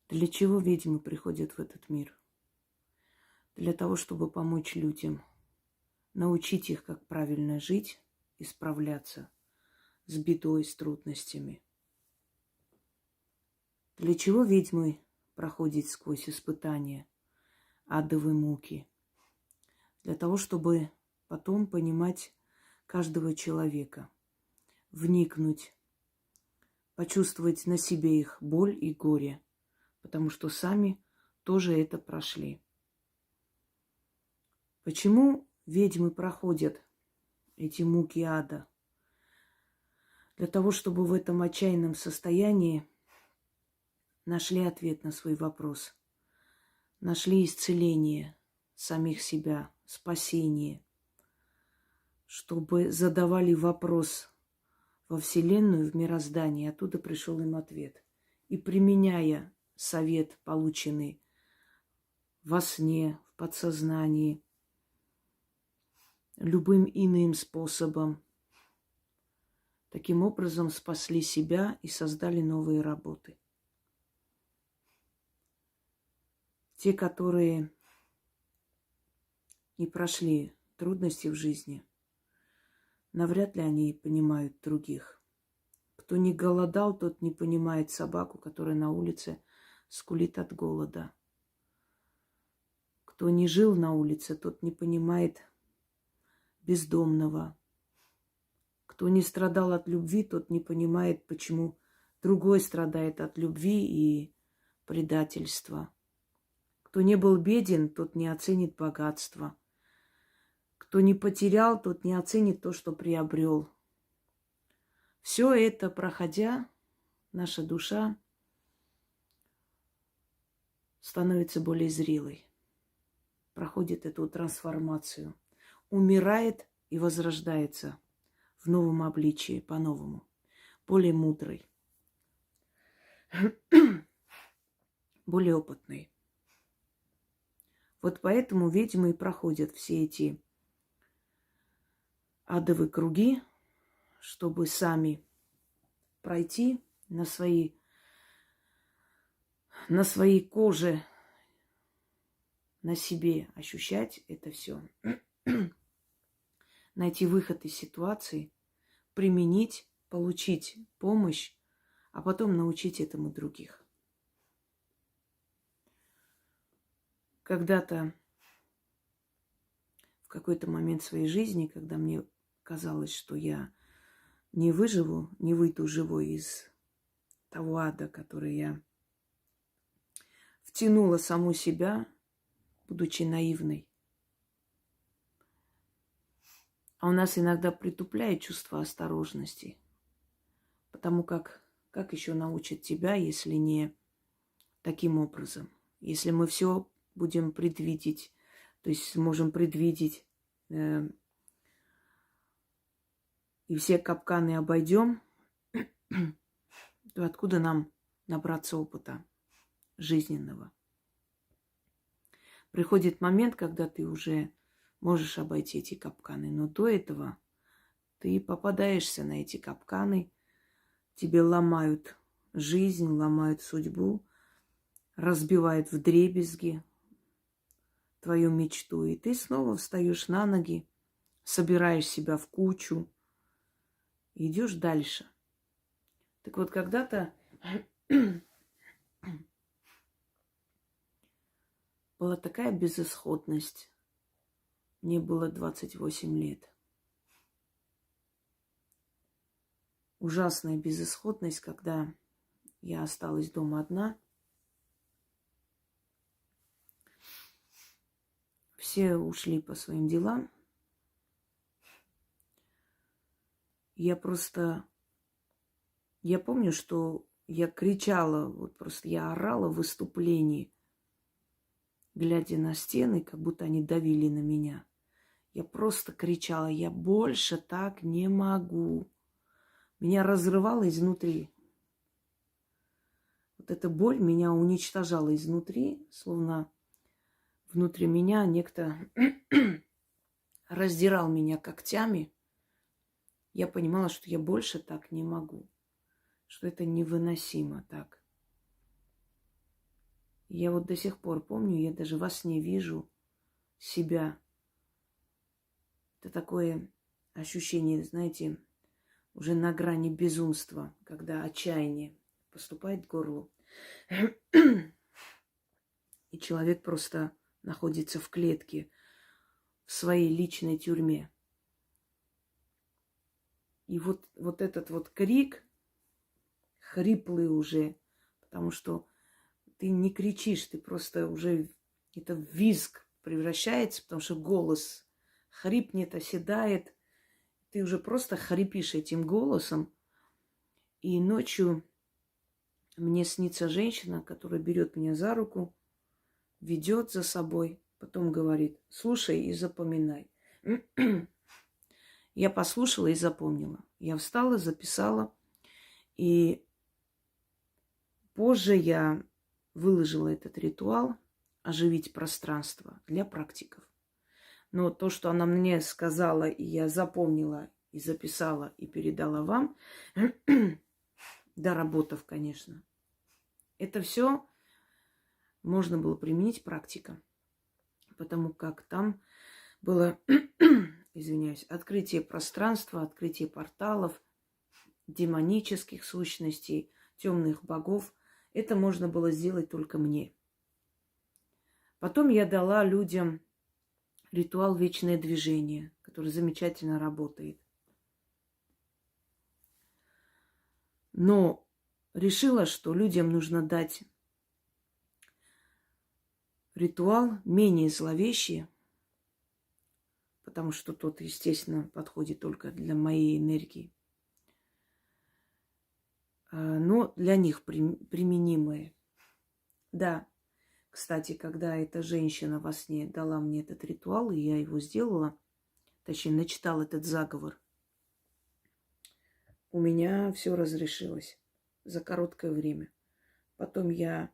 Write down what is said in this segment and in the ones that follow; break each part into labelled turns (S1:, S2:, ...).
S1: Для чего ведьмы приходят в этот мир? Для того, чтобы помочь людям, научить их, как правильно жить и справляться с бедой, с трудностями. Для чего ведьмы проходят сквозь испытания, адовые муки? Для того, чтобы потом понимать каждого человека, вникнуть, почувствовать на себе их боль и горе, потому что сами тоже это прошли. Почему ведьмы проходят эти муки ада? Для того, чтобы в этом отчаянном состоянии нашли ответ на свой вопрос, нашли исцеление самих себя, спасение, чтобы задавали вопрос во Вселенную, в мироздание, оттуда пришел им ответ. И применяя совет, полученный во сне, в подсознании, любым иным способом, таким образом спасли себя и создали новые работы. Те, которые не прошли трудности в жизни, навряд ли они понимают других. Кто не голодал, тот не понимает собаку, которая на улице скулит от голода. Кто не жил на улице, тот не понимает бездомного. Кто не страдал от любви, тот не понимает, почему другой страдает от любви и предательства. Кто не был беден, тот не оценит богатство. Кто не потерял, тот не оценит то, что приобрел. Все это, проходя, наша душа становится более зрелой, проходит эту трансформацию, умирает и возрождается в новом обличии, по-новому, более мудрой, более опытной. Вот поэтому ведьмы и проходят все эти адовые круги, чтобы сами пройти на своей коже, на себе ощущать это все, найти выход из ситуации, применить, получить помощь, а потом научить этому других. Когда-то, в какой-то момент своей жизни, когда мне казалось, что я не выживу, не выйду живой из того ада, который я втянула саму себя, будучи наивной. А у нас иногда притупляет чувство осторожности, потому как еще научат тебя, если не таким образом? Если мы все будем предвидеть, то есть можем предвидеть и все капканы обойдем, то откуда нам набраться опыта жизненного? Приходит момент, когда ты уже можешь обойти эти капканы, но до этого ты попадаешься на эти капканы, тебе ломают жизнь, ломают судьбу, разбивают вдребезги твою мечту, и ты снова встаешь на ноги, собираешь себя в кучу, и идешь дальше. Так вот, когда-то была такая безысходность. Мне было 28 лет. Ужасная безысходность, когда я осталась дома одна. Все ушли по своим делам. Я помню, что я кричала, вот просто я орала в выступлении, глядя на стены, как будто они давили на меня. Я просто кричала, я больше так не могу. Меня разрывало изнутри. Вот эта боль меня уничтожала изнутри, словно внутри меня некто раздирал меня когтями. Я понимала, что я больше так не могу, что это невыносимо так. Я вот до сих пор помню, я даже во сне вижу себя. Это такое ощущение, знаете, уже на грани безумства, когда отчаяние поступает к горлу. И человек просто находится в клетке, в своей личной тюрьме. И вот этот вот крик, хриплый уже, потому что ты не кричишь, ты просто уже, это в визг превращается, потому что голос хрипнет, оседает. Ты уже просто хрипишь этим голосом. И ночью мне снится женщина, которая берет меня за руку, ведет за собой, потом говорит: слушай и запоминай. Я послушала и запомнила. Я встала, записала. И позже я выложила этот ритуал «Оживить пространство» для практиков. Но то, что она мне сказала, и я запомнила, и записала, и передала вам, доработав, конечно, это все можно было применить практика. Потому как там было, извиняюсь, открытие пространства, открытие порталов, демонических сущностей, темных богов. Это можно было сделать только мне. Потом я дала людям ритуал «Вечное движение», который замечательно работает. Но решила, что людям нужно дать ритуал менее зловещий, потому что тот, естественно, подходит только для моей энергии, но для них применимые. Да, кстати, когда эта женщина во сне дала мне этот ритуал, и я его сделала, точнее, начитала этот заговор, у меня все разрешилось за короткое время. Потом я,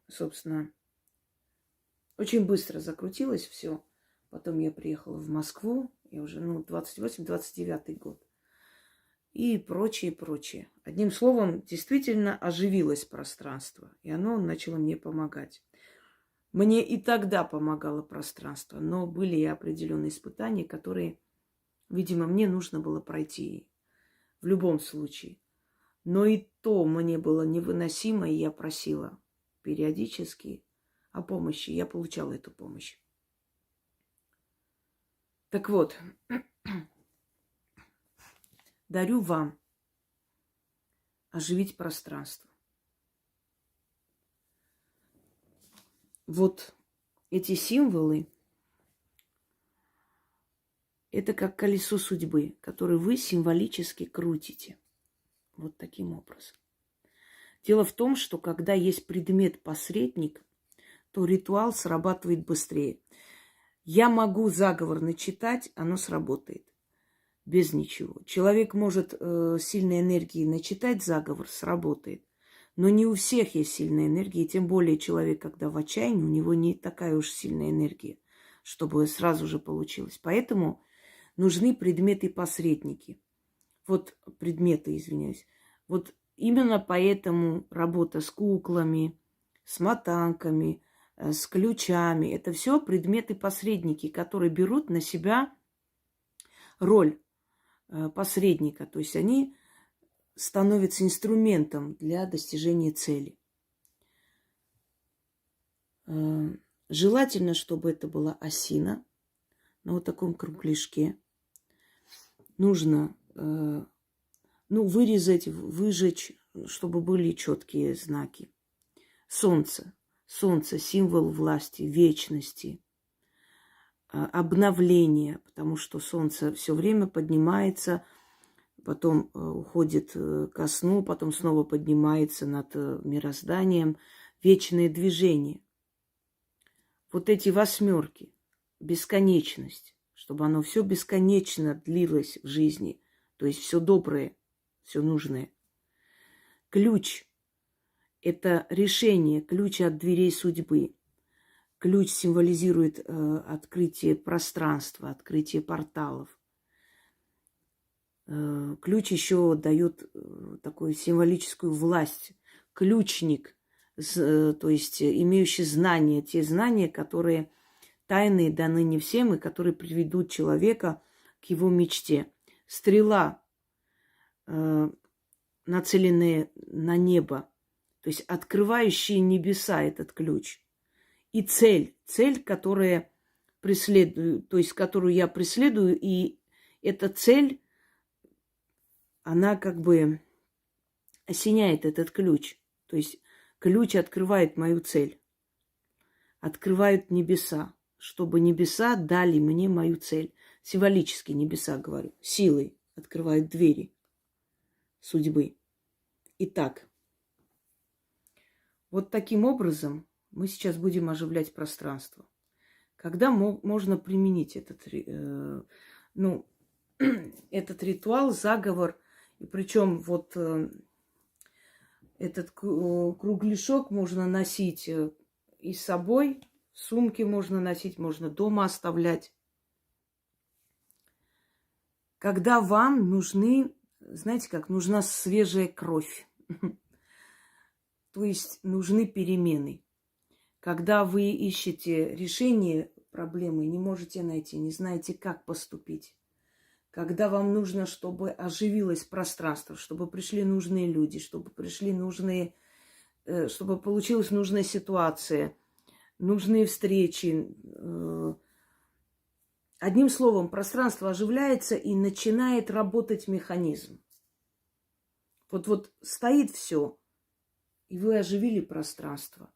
S1: собственно, очень быстро закрутилось все. Потом я приехала в Москву, я уже, 28-29 год. И прочее, прочее. Одним словом, действительно оживилось пространство, и оно начало мне помогать. Мне и тогда помогало пространство, но были и определенные испытания, которые, видимо, мне нужно было пройти в любом случае. Но и то мне было невыносимо, и я просила периодически о помощи. Я получала эту помощь. Так вот, дарю вам оживить пространство. Вот эти символы, это как колесо судьбы, которое вы символически крутите. Вот таким образом. Дело в том, что когда есть предмет-посредник, то ритуал срабатывает быстрее. Я могу заговор начитать, оно сработает. Без ничего. Человек может сильной энергией начитать заговор, сработает. Но не у всех есть сильная энергия, и тем более человек, когда в отчаянии, у него не такая уж сильная энергия, чтобы сразу же получилось. Поэтому нужны предметы-посредники. Вот предметы, извиняюсь. Вот именно поэтому работа с куклами, с мотанками, с ключами, это все предметы-посредники, которые берут на себя роль посредника. То есть они становятся инструментом для достижения цели. Желательно, чтобы это была осина на вот таком кругляшке. Нужно вырезать, выжечь, чтобы были четкие знаки. Солнце. Солнце – символ власти, вечности, обновления, потому что солнце все время поднимается, потом уходит ко сну, потом снова поднимается над мирозданием. Вечное движение. Вот эти восьмерки, бесконечность, чтобы оно все бесконечно длилось в жизни, то есть все доброе, все нужное. Ключ – это решение, ключ от дверей судьбы. Ключ символизирует открытие пространства, открытие порталов. Ключ еще дает такую символическую власть. ключник, то есть имеющий знания, те знания, которые тайные даны не всем и которые приведут человека к его мечте. Стрела, нацеленная на небо, то есть открывающие небеса этот ключ. И цель, которая преследую, то есть которую я преследую, и эта цель, она как бы осеняет этот ключ. То есть ключ открывает мою цель, открывают небеса, чтобы небеса дали мне мою цель. Символически небеса, говорю, силой открывают двери судьбы. Итак, вот таким образом мы сейчас будем оживлять пространство. Когда можно применить этот ритуал, заговор, и причем вот этот кругляшок можно носить и с собой, в сумке можно носить, можно дома оставлять. Когда вам нужны, знаете как, нужна свежая кровь. То есть нужны перемены. Когда вы ищете решение проблемы, не можете найти, не знаете, как поступить. Когда вам нужно, чтобы оживилось пространство, чтобы пришли нужные люди, чтобы пришли нужные, чтобы получилась нужная ситуация, нужные встречи. Одним словом, пространство оживляется и начинает работать механизм. Вот стоит все, и вы оживили пространство.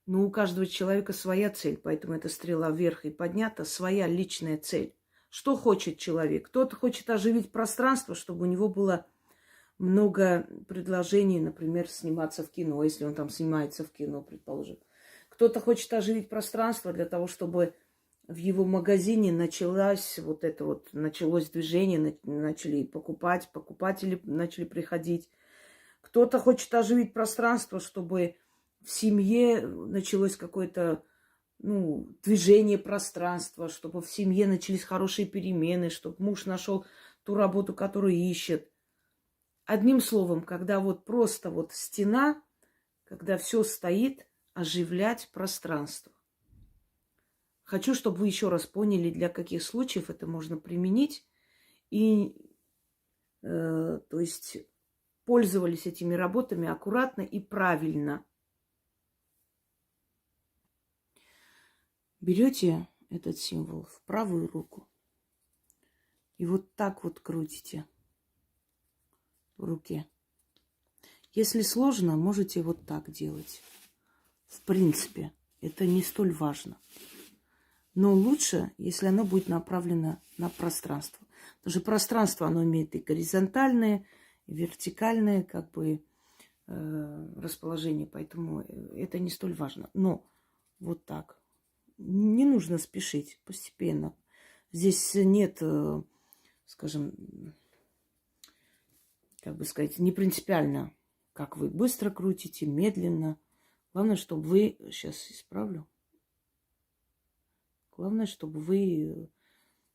S1: Но у каждого человека своя цель, поэтому эта стрела вверх и поднята, своя личная цель. Что хочет человек? Кто-то хочет оживить пространство, чтобы у него было много предложений, например, сниматься в кино, если он там снимается в кино, предположим. Кто-то хочет оживить пространство для того, чтобы в его магазине началось движение, начали покупать, покупатели начали приходить. Кто-то хочет оживить пространство, чтобы в семье началось какое-то движение пространства, чтобы в семье начались хорошие перемены, чтобы муж нашел ту работу, которую ищет. Одним словом, когда просто стена, когда все стоит, оживлять пространство. Хочу, чтобы вы еще раз поняли, для каких случаев это можно применить. И, то есть, пользовались этими работами аккуратно и правильно. Берете этот символ в правую руку и вот так вот крутите в руке. Если сложно, можете вот так делать. В принципе, это не столь важно. Но лучше, если оно будет направлено на пространство. Потому что пространство, оно имеет и горизонтальное, и вертикальное расположение. Поэтому это не столь важно. Но вот так. Не нужно спешить, постепенно. Здесь нет, скажем, не принципиально, как вы быстро крутите, медленно. Главное, чтобы вы... Сейчас исправлю. Главное, чтобы вы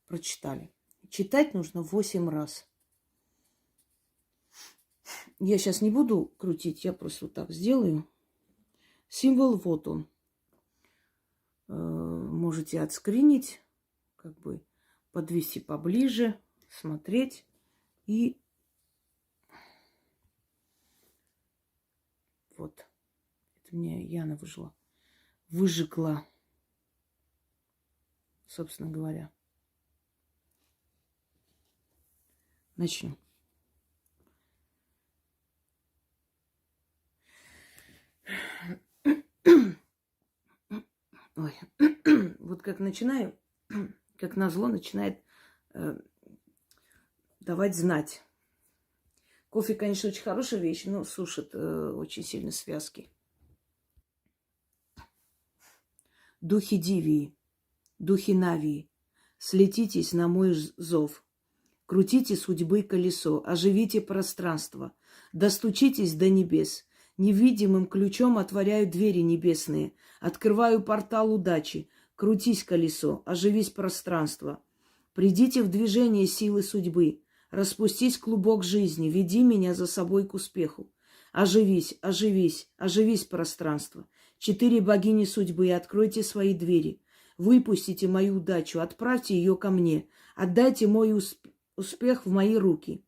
S1: прочитали. Читать нужно 8 раз. Я сейчас не буду крутить, я просто вот так сделаю. Символ вот он. Можете отскринить, подвести поближе, смотреть. И вот. Это мне Яна выжгла, собственно говоря. Начнем. Ой. Вот как начинаю, как назло, начинает давать знать. Кофе, конечно, очень хорошая вещь, но сушит очень сильно связки. Духи Дивии, духи Навии, слетитесь на мой зов. Крутите судьбы колесо, оживите пространство, достучитесь до небес. Невидимым ключом отворяю двери небесные, открываю портал удачи. Крутись, колесо, оживись пространство. Придите в движение силы судьбы, распустись клубок жизни, веди меня за собой к успеху. Оживись, оживись, оживись, пространство. 4 богини судьбы, откройте свои двери. Выпустите мою удачу, отправьте ее ко мне. Отдайте мой успех в мои руки.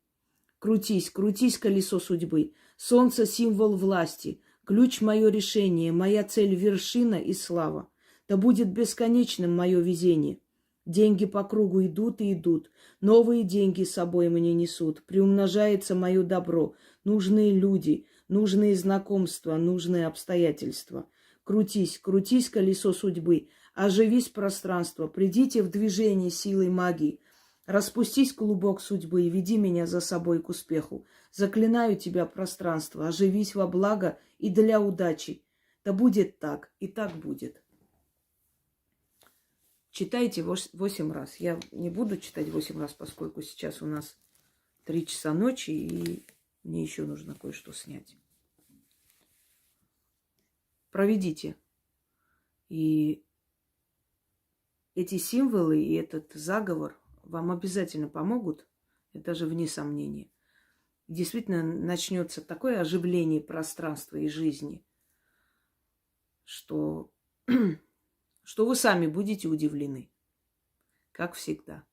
S1: Крутись, крутись, колесо судьбы. Солнце – символ власти. Ключ – мое решение. Моя цель – вершина и слава. Да будет бесконечным мое везение. Деньги по кругу идут и идут. Новые деньги с собой мне несут. Приумножается мое добро. Нужные люди, нужные знакомства, нужные обстоятельства. Крутись, крутись, колесо судьбы. Оживись, пространство. Придите в движение силой магии. Распустись, клубок судьбы, и веди меня за собой к успеху. Заклинаю тебя, пространство. Оживись во благо и для удачи. Да будет так, и так будет. Читайте 8 раз. Я не буду читать 8 раз, поскольку сейчас у нас 3 часа ночи, и мне еще нужно кое-что снять. Проведите. И эти символы, и этот заговор вам обязательно помогут. Это даже вне сомнения. Действительно начнется такое оживление пространства и жизни, что вы сами будете удивлены. Как всегда.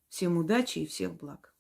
S1: Всем удачи и всех благ.